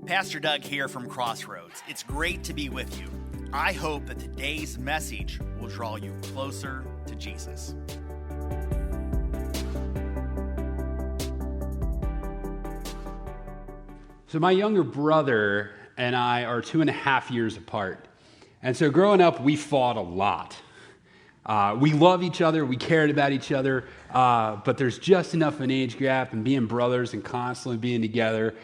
Pastor Doug here from Crossroads. It's great to be with you. I hope that today's message will draw you closer to Jesus. So my younger brother and I are 2.5 years apart. And so growing up, we fought a lot. We love each other, we cared about each other, but there's just enough an age gap, and being brothers and constantly being together,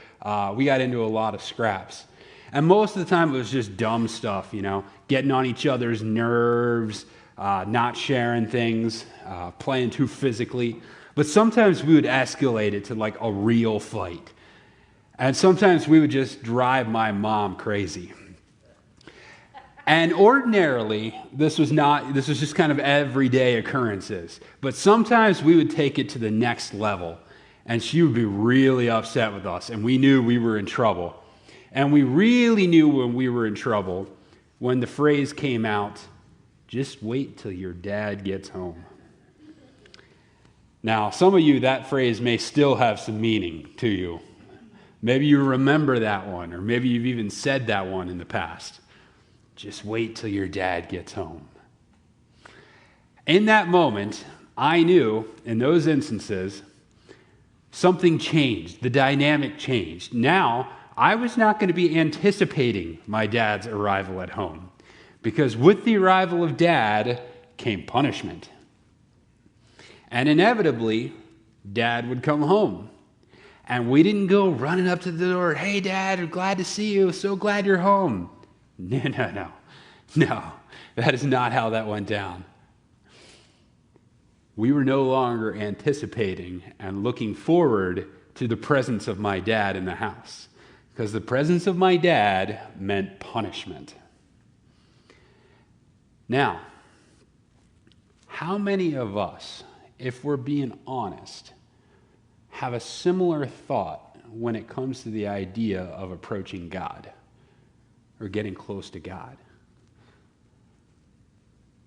we got into a lot of scraps. And most of the time it was just dumb stuff, getting on each other's nerves, not sharing things, playing too physically. But sometimes we would escalate it to like a real fight. And sometimes we would just drive my mom crazy. And ordinarily, this was just kind of everyday occurrences. But sometimes we would take it to the next level, and she would be really upset with us, and we knew we were in trouble. And we really knew when we were in trouble when the phrase came out, "Just wait till your dad gets home." Now, some of you, that phrase may still have some meaning to you. Maybe you remember that one, or maybe you've even said that one in the past. Just wait till your dad gets home. In that moment, I knew, in those instances, something changed. The dynamic changed. Now, I was not going to be anticipating my dad's arrival at home, because with the arrival of Dad came punishment. And inevitably, Dad would come home. And we didn't go running up to the door, "Hey, Dad, I'm glad to see you. So glad you're home." No, that is not how that went down. We were no longer anticipating and looking forward to the presence of my dad in the house, because the presence of my dad meant punishment. Now, how many of us, if we're being honest, have a similar thought when it comes to the idea of approaching God or getting close to God?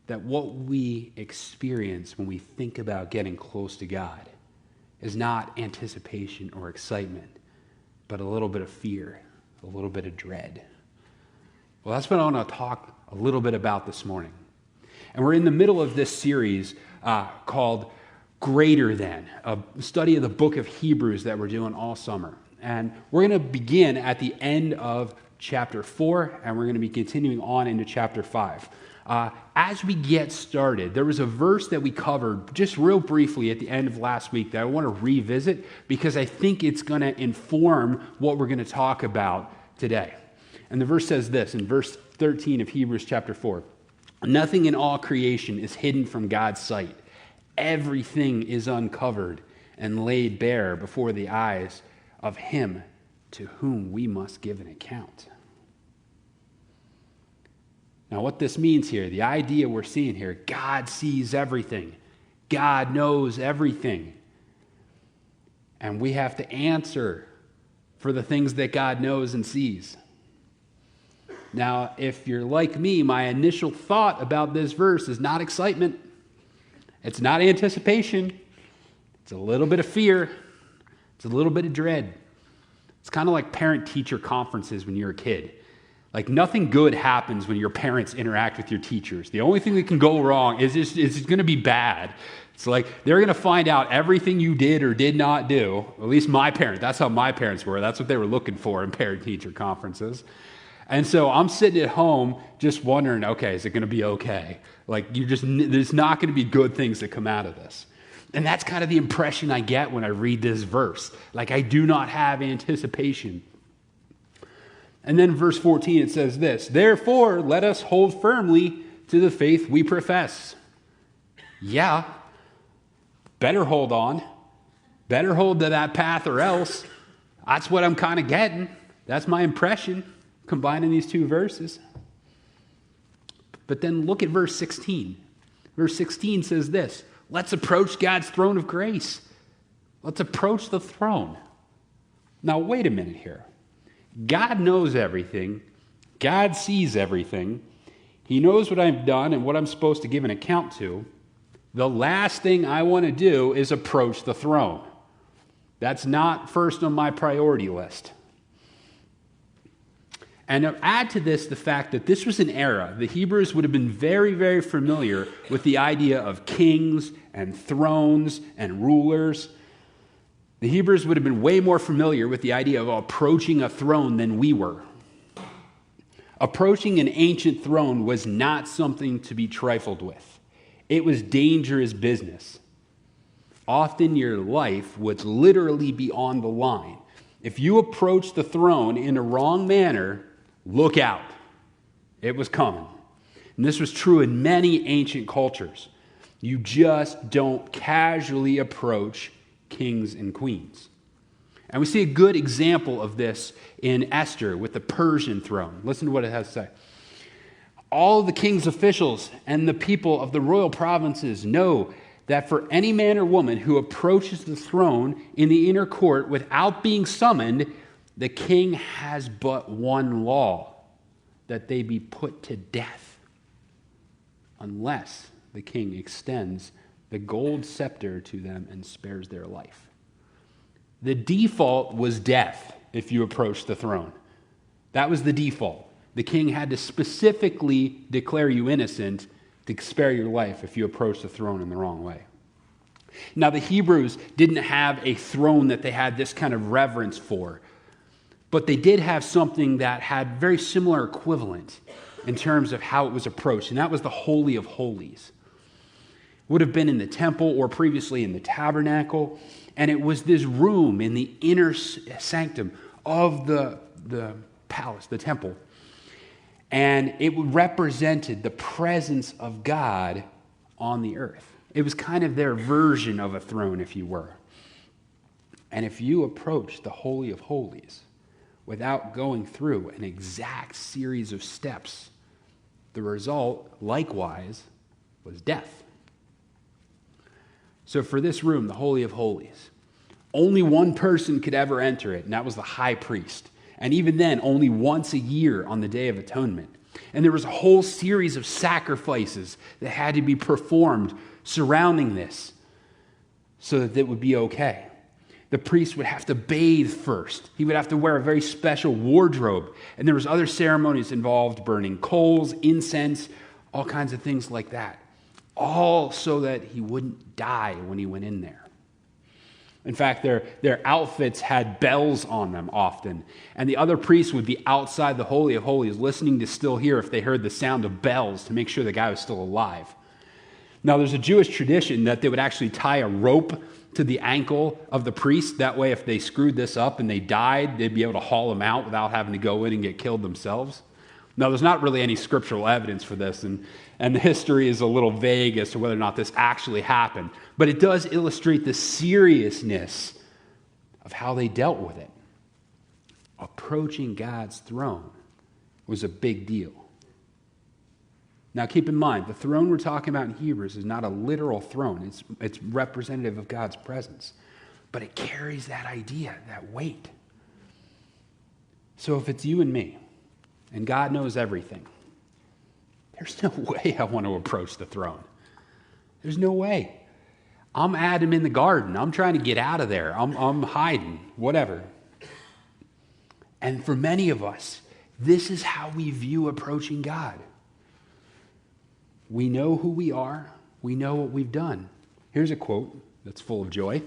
That what we experience when we think about getting close to God is not anticipation or excitement, but a little bit of fear, a little bit of dread. Well, that's what I want to talk a little bit about this morning. And we're in the middle of this series called Greater Than, a study of the book of Hebrews that we're doing all summer. And we're going to begin at the end of chapter 4, and we're going to be continuing on into chapter 5. As we get started, there was a verse that we covered just real briefly at the end of last week that I want to revisit, because I think it's going to inform what we're going to talk about today. And the verse says this in verse 13 of Hebrews chapter 4. "Nothing in all creation is hidden from God's sight. Everything is uncovered and laid bare before the eyes of Him to whom we must give an account." Now, what this means here, the idea we're seeing here, God sees everything. God knows everything. And we have to answer for the things that God knows and sees. Now, if you're like me, my initial thought about this verse is not excitement. It's not anticipation. It's a little bit of fear. It's a little bit of dread. It's kind of like parent-teacher conferences when you're a kid. Like, nothing good happens when your parents interact with your teachers. The only thing that can go wrong is it's going to be bad. It's like they're going to find out everything you did or did not do. At least my parents, that's how my parents were. That's what they were looking for in parent-teacher conferences. And so I'm sitting at home just wondering, okay, is it going to be okay? Like, there's not going to be good things that come out of this. And that's kind of the impression I get when I read this verse. Like, I do not have anticipation. And then verse 14, it says this, "Therefore, let us hold firmly to the faith we profess." Yeah, better hold on. Better hold to that path or else. That's what I'm kind of getting. That's my impression, combining these two verses. But then look at verse 16. Verse 16 says this, "Let's approach God's throne of grace." Let's approach the throne. Now, wait a minute here. God knows everything. God sees everything. He knows what I've done and what I'm supposed to give an account to. The last thing I want to do is approach the throne. That's not first on my priority list. And add to this the fact that this was an era, the Hebrews would have been very, very familiar with the idea of kings and thrones and rulers. The Hebrews would have been way more familiar with the idea of approaching a throne than we were. Approaching an ancient throne was not something to be trifled with. It was dangerous business. Often your life would literally be on the line. If you approach the throne in a wrong manner, look out. It was coming. And this was true in many ancient cultures. You just don't casually approach kings and queens. And we see a good example of this in Esther with the Persian throne. Listen to what it has to say. All the king's officials and the people of the royal provinces know that for any man or woman who approaches the throne in the inner court without being summoned, the king has but one law, that they be put to death, unless the king extends the gold scepter to them and spares their life. The default was death if you approached the throne. That was the default. The king had to specifically declare you innocent to spare your life if you approached the throne in the wrong way. Now, the Hebrews didn't have a throne that they had this kind of reverence for, but they did have something that had very similar equivalent in terms of how it was approached, and that was the Holy of Holies. It would have been in the temple or previously in the tabernacle, and it was this room in the inner sanctum of the palace, the temple. And it represented the presence of God on the earth. It was kind of their version of a throne, if you were. And if you approached the Holy of Holies without going through an exact series of steps, the result, likewise, was death. So for this room, the Holy of Holies, only one person could ever enter it, and that was the high priest. And even then, only once a year on the Day of Atonement. And there was a whole series of sacrifices that had to be performed surrounding this so that it would be okay. The priest would have to bathe first. He would have to wear a very special wardrobe. And there was other ceremonies involved, burning coals, incense, all kinds of things like that. All so that he wouldn't die when he went in there. In fact, their outfits had bells on them often. And the other priests would be outside the Holy of Holies listening to still hear if they heard the sound of bells to make sure the guy was still alive. Now, there's a Jewish tradition that they would actually tie a rope to the ankle of the priest. That way, if they screwed this up and they died, they'd be able to haul him out without having to go in and get killed themselves. Now, there's not really any scriptural evidence for this, and the history is a little vague as to whether or not this actually happened. But it does illustrate the seriousness of how they dealt with it. Approaching God's throne was a big deal. Now, keep in mind, the throne we're talking about in Hebrews is not a literal throne. It's representative of God's presence. But it carries that idea, that weight. So if it's you and me, and God knows everything, there's no way I want to approach the throne. There's no way. I'm Adam in the garden. I'm trying to get out of there. I'm hiding, whatever. And for many of us, this is how we view approaching God. We know who we are. We know what we've done. Here's a quote that's full of joy.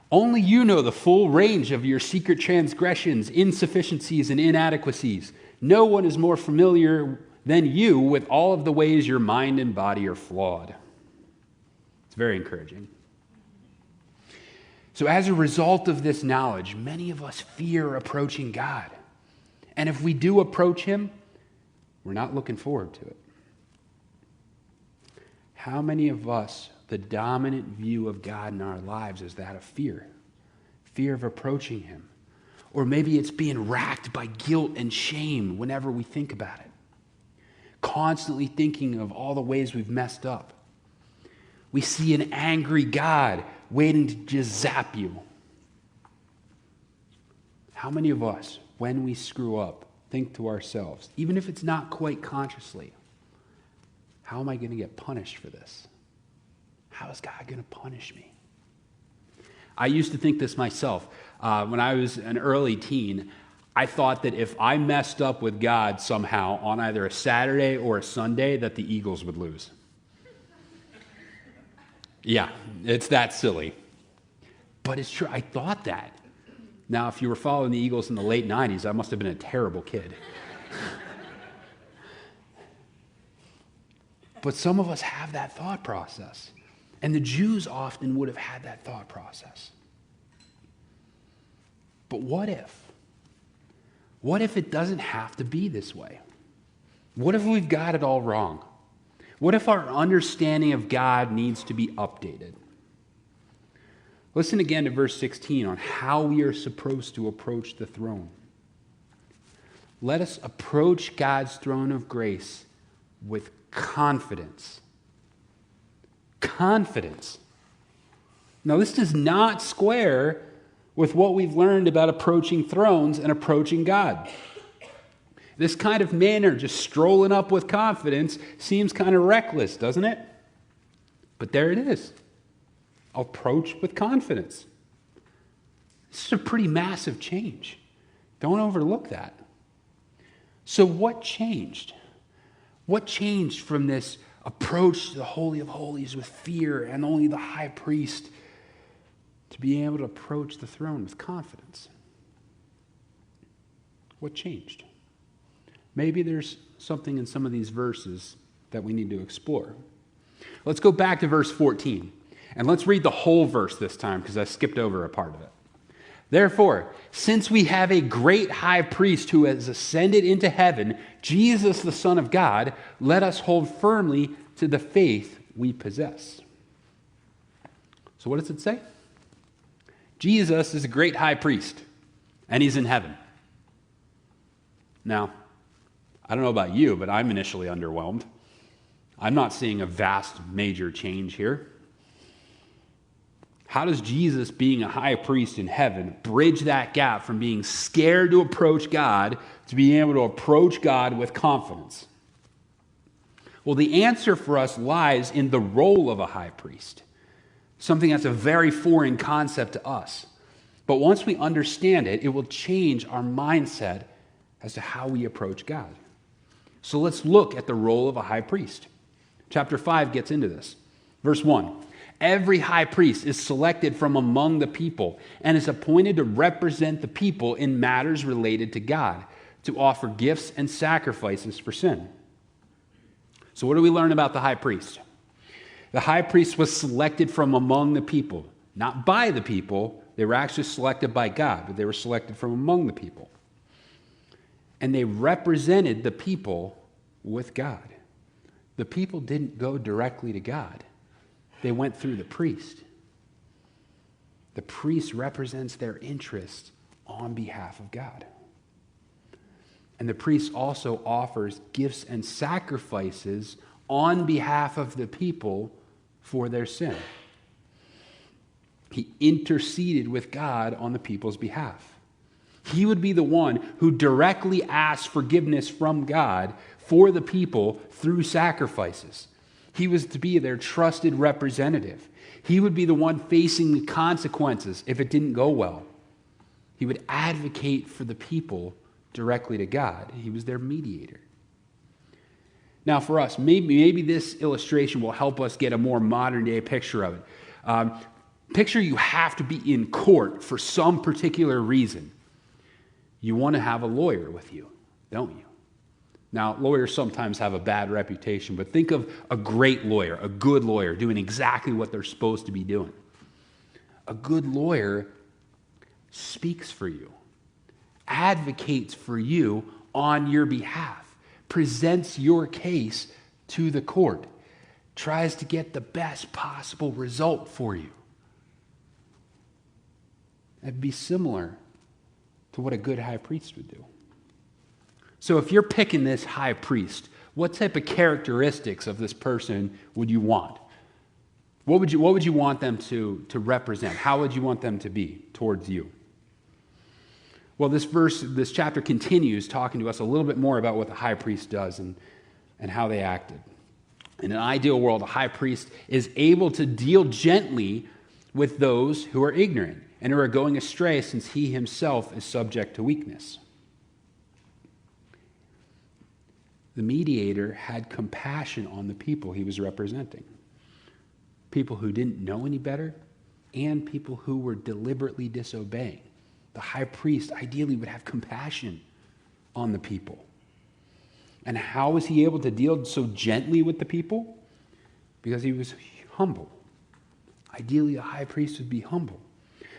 Only you know the full range of your secret transgressions, insufficiencies, and inadequacies. No one is more familiar than you with all of the ways your mind and body are flawed. It's very encouraging. So as a result of this knowledge, many of us fear approaching God. And if we do approach him, we're not looking forward to it. How many of us, the dominant view of God in our lives is that of fear? Fear of approaching him. Or maybe it's being racked by guilt and shame whenever we think about it. Constantly thinking of all the ways we've messed up. We see an angry God waiting to just zap you. How many of us, when we screw up, think to ourselves, even if it's not quite consciously, how am I going to get punished for this? How is God going to punish me? I used to think this myself. When I was an early teen, I thought that if I messed up with God somehow on either a Saturday or a Sunday, that the Eagles would lose. Yeah, it's that silly. But it's true. I thought that. Now, if you were following the Eagles in the late 90s, I must have been a terrible kid. But some of us have that thought process. And the Jews often would have had that thought process. But what if? What if it doesn't have to be this way? What if we've got it all wrong? What if our understanding of God needs to be updated? Listen again to verse 16 on how we are supposed to approach the throne. Let us approach God's throne of grace with confidence. Confidence. Now, this does not square with what we've learned about approaching thrones and approaching God. This kind of manner, just strolling up with confidence, seems kind of reckless, doesn't it? But there it is. Approach with confidence. This is a pretty massive change. Don't overlook that. So what changed? What changed from this approach to the Holy of Holies with fear and only the high priest to being able to approach the throne with confidence? What changed? Maybe there's something in some of these verses that we need to explore. Let's go back to verse 14, and let's read the whole verse this time because I skipped over a part of it. Therefore, since we have a great high priest who has ascended into heaven, Jesus the Son of God, let us hold firmly to the faith we possess. So what does it say? Jesus is a great high priest, and he's in heaven. Now, I don't know about you, but I'm initially underwhelmed. I'm not seeing a vast, major change here. How does Jesus, being a high priest in heaven, bridge that gap from being scared to approach God to being able to approach God with confidence? Well, the answer for us lies in the role of a high priest, something that's a very foreign concept to us. But once we understand it, it will change our mindset as to how we approach God. So let's look at the role of a high priest. Chapter 5 gets into this. Verse 1. Every high priest is selected from among the people and is appointed to represent the people in matters related to God, to offer gifts and sacrifices for sin. So what do we learn about the high priest? The high priest was selected from among the people, not by the people. They were actually selected by God, but they were selected from among the people. And they represented the people with God. The people didn't go directly to God. They went through the priest. The priest represents their interest on behalf of God. And the priest also offers gifts and sacrifices on behalf of the people for their sin. He interceded with God on the people's behalf. He would be the one who directly asked forgiveness from God for the people through sacrifices. He was to be their trusted representative. He would be the one facing the consequences if it didn't go well. He would advocate for the people directly to God. He was their mediator. Now for us, maybe this illustration will help us get a more modern day picture of it. Picture you have to be in court for some particular reason. You want to have a lawyer with you, don't you? Now, lawyers sometimes have a bad reputation, but think of a great lawyer, a good lawyer, doing exactly what they're supposed to be doing. A good lawyer speaks for you, advocates for you on your behalf, presents your case to the court, tries to get the best possible result for you. That'd be similar to what a good high priest would do. So if you're picking this high priest, what type of characteristics of this person would you want? What would you want them to represent? How would you want them to be towards you? Well, this chapter continues talking to us a little bit more about what the high priest does and how they acted. In an ideal world, a high priest is able to deal gently with those who are ignorant and who are going astray, since he himself is subject to weakness. The mediator had compassion on the people he was representing. People who didn't know any better and people who were deliberately disobeying. The high priest ideally would have compassion on the people. And how was he able to deal so gently with the people? Because he was humble. Ideally, a high priest would be humble.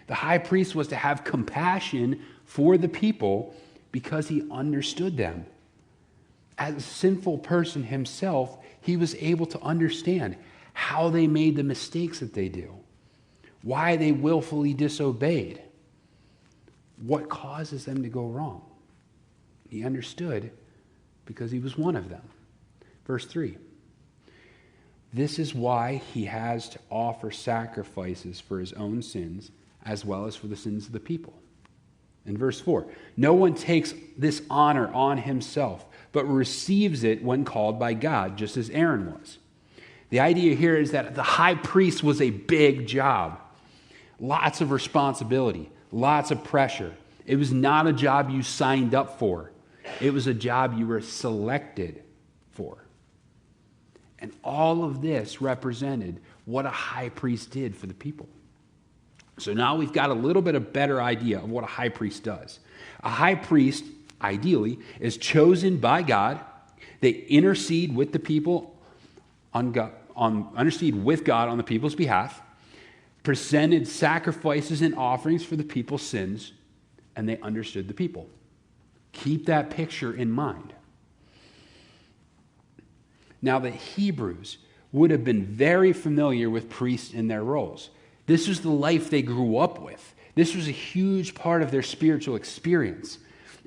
The high priest was to have compassion for the people because he understood them. As a sinful person himself, he was able to understand how they made the mistakes that they do, why they willfully disobeyed, what causes them to go wrong. He understood because he was one of them. Verse 3. This is why he has to offer sacrifices for his own sins as well as for the sins of the people. In verse 4, no one takes this honor on himself, but receives it when called by God, just as Aaron was. The idea here is that the high priest was a big job. Lots of responsibility, lots of pressure. It was not a job you signed up for. It was a job you were selected for. And all of this represented what a high priest did for the people. So now we've got a little bit of better idea of what a high priest does. A high priest, ideally, is chosen by God. They intercede with the people intercede with God on the people's behalf, presented sacrifices and offerings for the people's sins, and they understood the people. Keep that picture in mind. Now, the Hebrews would have been very familiar with priests in their roles. This was the life they grew up with. This was a huge part of their spiritual experience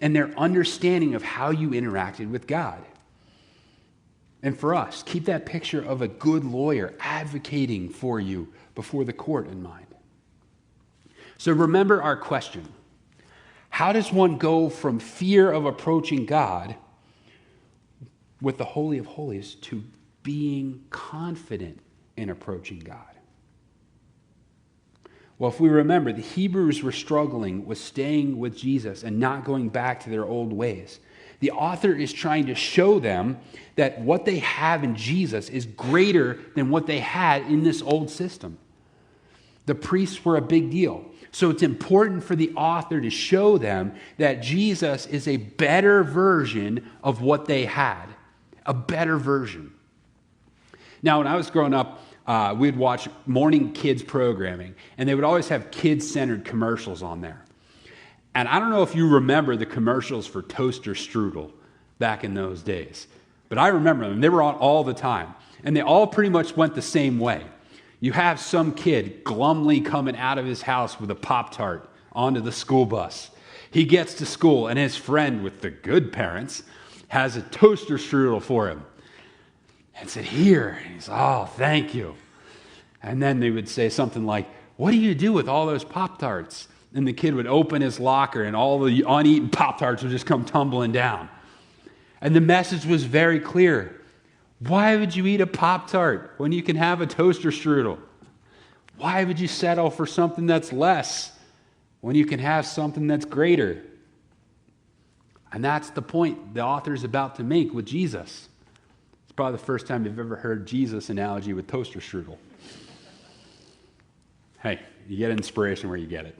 and their understanding of how you interacted with God. And for us, keep that picture of a good lawyer advocating for you before the court in mind. So remember our question. How does one go from fear of approaching God with the Holy of Holies to being confident in approaching God? Well, if we remember, the Hebrews were struggling with staying with Jesus and not going back to their old ways. The author is trying to show them that what they have in Jesus is greater than what they had in this old system. The priests were a big deal. So it's important for the author to show them that Jesus is a better version of what they had. A better version. Now, when I was growing up, we'd watch morning kids programming, and they would always have kids-centered commercials on there. And I don't know if you remember the commercials for Toaster Strudel back in those days, but I remember them. They were on all the time, and they all pretty much went the same way. You have some kid glumly coming out of his house with a Pop-Tart onto the school bus. He gets to school, and his friend with the good parents has a toaster strudel for him. And said, here. And he's, oh, thank you. And then they would say something like, what do you do with all those Pop-Tarts? And the kid would open his locker, and all the uneaten Pop-Tarts would just come tumbling down. And the message was very clear. Why would you eat a Pop-Tart when you can have a toaster strudel? Why would you settle for something that's less when you can have something that's greater? And that's the point the author is about to make with Jesus. It's probably the first time you've ever heard Jesus' analogy with toaster strudel. Hey, you get inspiration where you get it.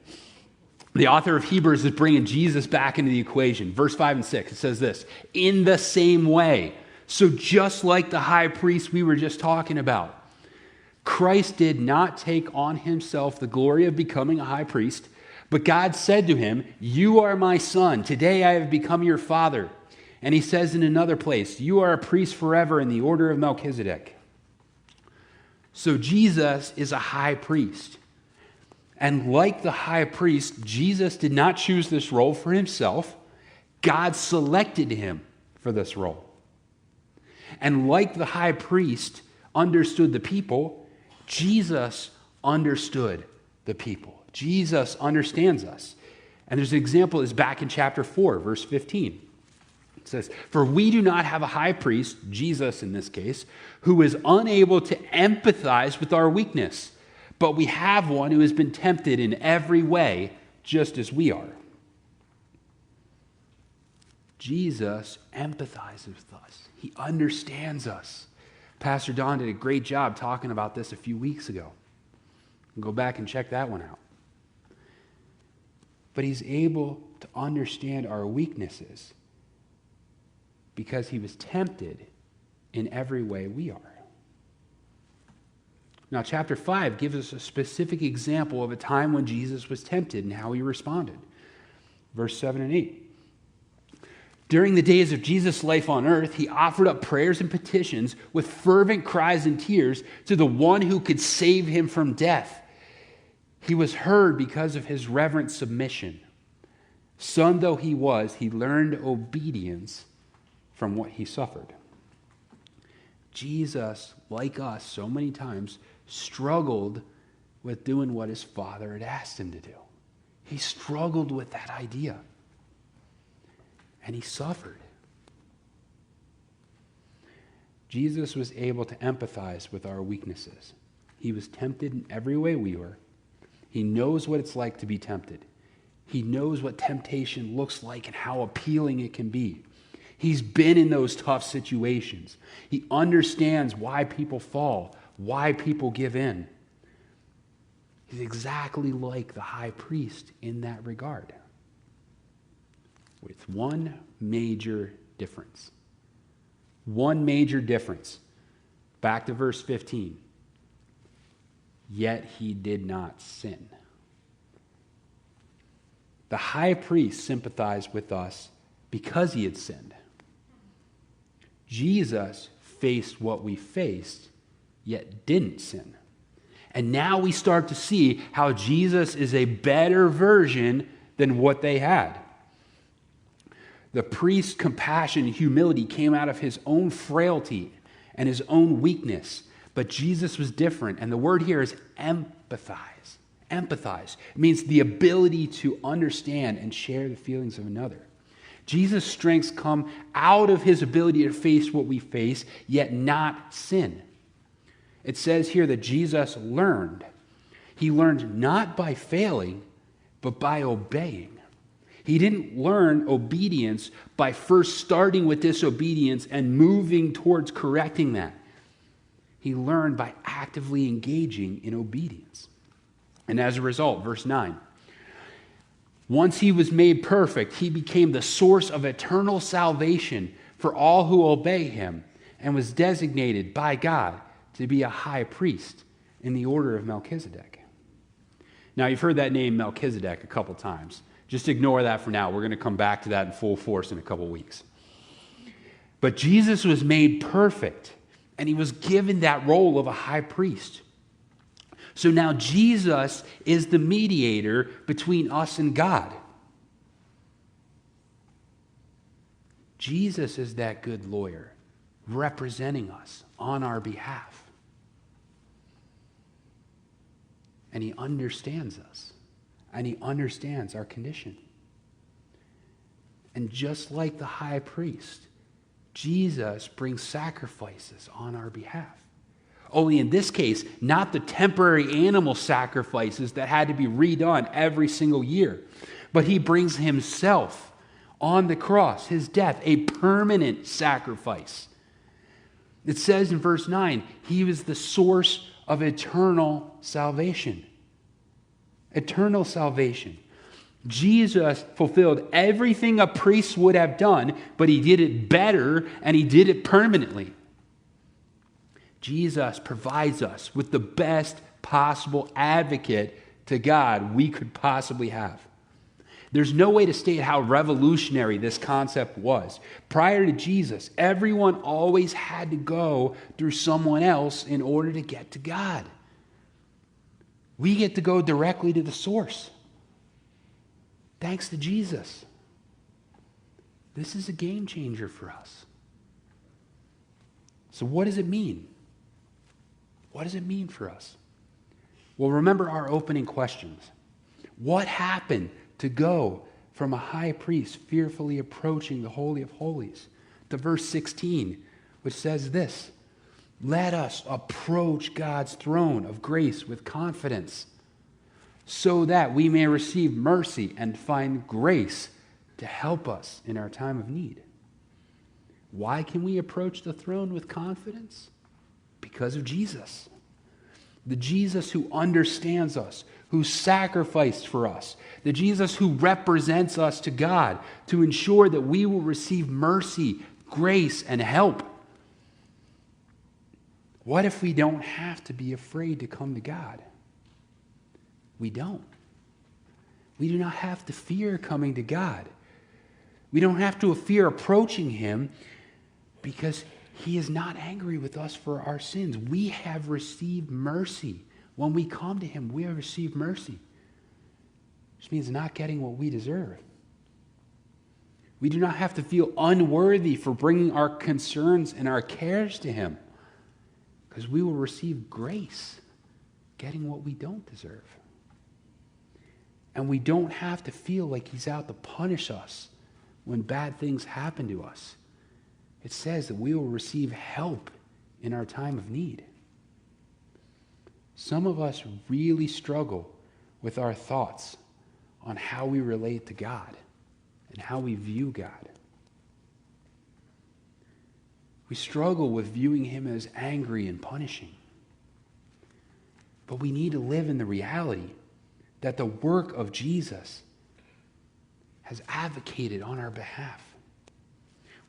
The author of Hebrews is bringing Jesus back into the equation. Verse 5 and 6, it says this, in the same way. So just like the high priest we were just talking about, Christ did not take on himself the glory of becoming a high priest, but God said to him, you are my son. Today I have become your father. And he says in another place, you are a priest forever in the order of Melchizedek. So Jesus is a high priest. And like the high priest, Jesus did not choose this role for himself. God selected him for this role. And like the high priest understood the people, Jesus understood the people. Jesus understands us. And there's an example is back in chapter 4, verse 15. It says, for we do not have a high priest, Jesus in this case, who is unable to empathize with our weakness, but we have one who has been tempted in every way, just as we are. Jesus empathizes with us. He understands us. Pastor Don did a great job talking about this a few weeks ago. Go back and check that one out. But he's able to understand our weaknesses because he was tempted in every way we are. Now, chapter 5 gives us a specific example of a time when Jesus was tempted and how he responded. Verse 7 and 8. During the days of Jesus' life on earth, he offered up prayers and petitions with fervent cries and tears to the one who could save him from death. He was heard because of his reverent submission. Son though he was, he learned obedience from what he suffered. Jesus, like us so many times, struggled with doing what his Father had asked him to do. He struggled with that idea. And he suffered. Jesus was able to empathize with our weaknesses. He was tempted in every way we were. He knows what it's like to be tempted. He knows what temptation looks like and how appealing it can be. He's been in those tough situations. He understands why people fall, why people give in. He's exactly like the high priest in that regard, with one major difference. One major difference. Back to verse 15. Yet he did not sin. The high priest sympathized with us because he had sinned. Jesus faced what we faced, yet didn't sin. And now we start to see how Jesus is a better version than what they had. The priest's compassion and humility came out of his own frailty and his own weakness. But Jesus was different. And the word here is empathize. Empathize. It means the ability to understand and share the feelings of another. Jesus' strengths come out of his ability to face what we face, yet not sin. It says here that Jesus learned. He learned not by failing, but by obeying. He didn't learn obedience by first starting with disobedience and moving towards correcting that. He learned by actively engaging in obedience. And as a result, verse 9, once he was made perfect, he became the source of eternal salvation for all who obey him and was designated by God to be a high priest in the order of Melchizedek. Now, you've heard that name Melchizedek a couple times. Just ignore that for now. We're going to come back to that in full force in a couple weeks. But Jesus was made perfect, and he was given that role of a high priest. So now Jesus is the mediator between us and God. Jesus is that good lawyer representing us on our behalf. And he understands us. And he understands our condition. And just like the high priest, Jesus brings sacrifices on our behalf. Only in this case, not the temporary animal sacrifices that had to be redone every single year, but he brings himself on the cross, his death, a permanent sacrifice. It says in verse 9, he was the source of eternal salvation. Eternal salvation. Jesus fulfilled everything a priest would have done, but he did it better and he did it permanently. Jesus provides us with the best possible advocate to God we could possibly have. There's no way to state how revolutionary this concept was. Prior to Jesus, everyone always had to go through someone else in order to get to God. We get to go directly to the source. Thanks to Jesus. This is a game changer for us. So what does it mean? What does it mean for us? Well, remember our opening questions. What happened to go from a high priest fearfully approaching the Holy of Holies to verse 16, which says this: let us approach God's throne of grace with confidence, so that we may receive mercy and find grace to help us in our time of need. Why can we approach the throne with confidence? Because of Jesus. The Jesus who understands us, who sacrificed for us, the Jesus who represents us to God to ensure that we will receive mercy, grace, and help. What if we don't have to be afraid to come to God? We don't. We do not have to fear coming to God. We don't have to fear approaching him because he is not angry with us for our sins. We have received mercy. When we come to him, we have received mercy. Which means not getting what we deserve. We do not have to feel unworthy for bringing our concerns and our cares to him, because we will receive grace, getting what we don't deserve. And we don't have to feel like he's out to punish us when bad things happen to us. It says that we will receive help in our time of need. Some of us really struggle with our thoughts on how we relate to God and how we view God. We struggle with viewing him as angry and punishing. But we need to live in the reality that the work of Jesus has advocated on our behalf.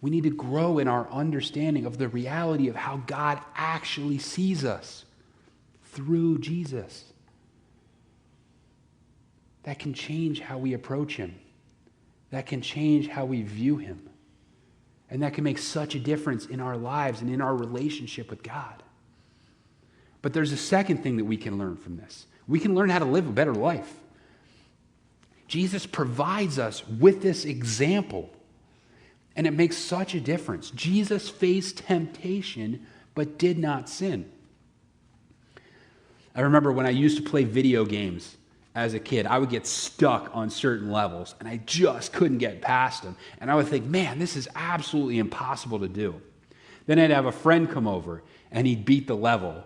We need to grow in our understanding of the reality of how God actually sees us through Jesus. That can change how we approach him. That can change how we view him. And that can make such a difference in our lives and in our relationship with God. But there's a second thing that we can learn from this. We can learn how to live a better life. Jesus provides us with this example, and it makes such a difference. Jesus faced temptation, but did not sin. I remember when I used to play video games as a kid, I would get stuck on certain levels, and I just couldn't get past them. And I would think, man, this is absolutely impossible to do. Then I'd have a friend come over, and he'd beat the level.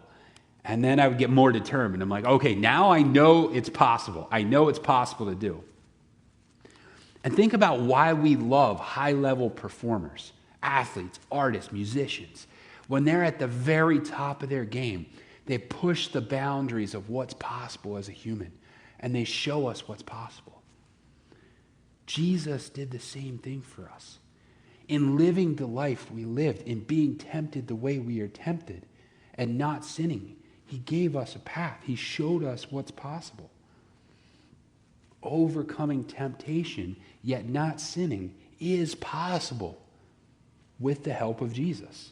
And then I would get more determined. I'm like, okay, now I know it's possible. I know it's possible to do. And think about why we love high-level performers, athletes, artists, musicians. When they're at the very top of their game, they push the boundaries of what's possible as a human, and they show us what's possible. Jesus did the same thing for us. In living the life we lived, in being tempted the way we are tempted, and not sinning, he gave us a path. He showed us what's possible. Overcoming temptation, yet not sinning, is possible with the help of Jesus.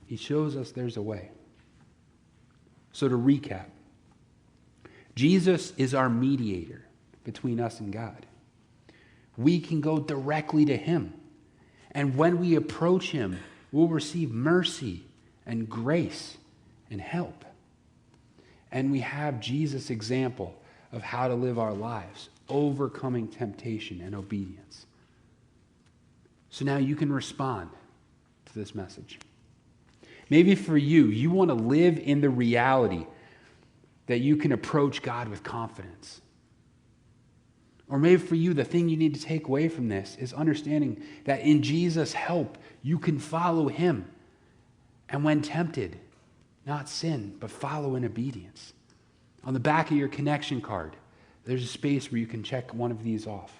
He shows us there's a way. So to recap, Jesus is our mediator between us and God. We can go directly to him. And when we approach him, we'll receive mercy and grace and help. And we have Jesus' example of how to live our lives, overcoming temptation and obedience. So now you can respond to this message. Maybe for you, you want to live in the reality that you can approach God with confidence. Or maybe for you, the thing you need to take away from this is understanding that in Jesus' help, you can follow him. And when tempted, not sin, but follow in obedience. On the back of your connection card, there's a space where you can check one of these off.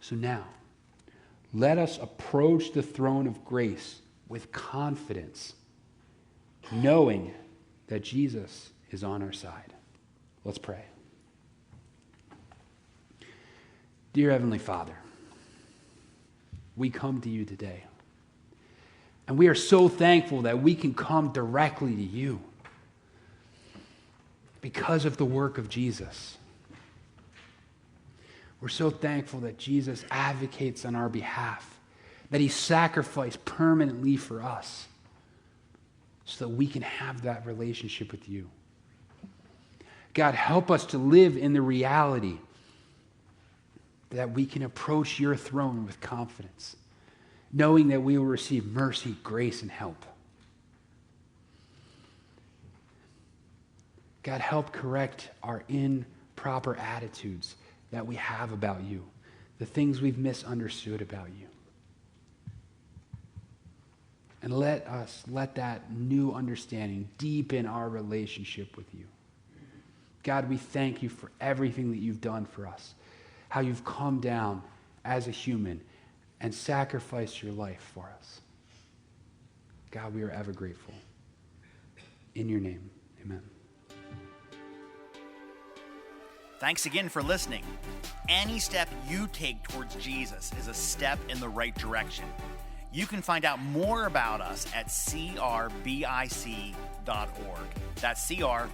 So now, let us approach the throne of grace with confidence, knowing that Jesus is on our side. Let's pray. Dear Heavenly Father, we come to you today. And we are so thankful that we can come directly to you because of the work of Jesus. We're so thankful that Jesus advocates on our behalf, that he sacrificed permanently for us so that we can have that relationship with you. God, help us to live in the reality that we can approach your throne with confidence, knowing that we will receive mercy, grace, and help. God, help correct our improper attitudes that we have about you, the things we've misunderstood about you. And let that new understanding deepen our relationship with you. God, we thank you for everything that you've done for us, how you've come down as a human and sacrificed your life for us. God, we are ever grateful. In your name, amen. Thanks again for listening. Any step you take towards Jesus is a step in the right direction. You can find out more about us at crbic.org. That's crbic.org.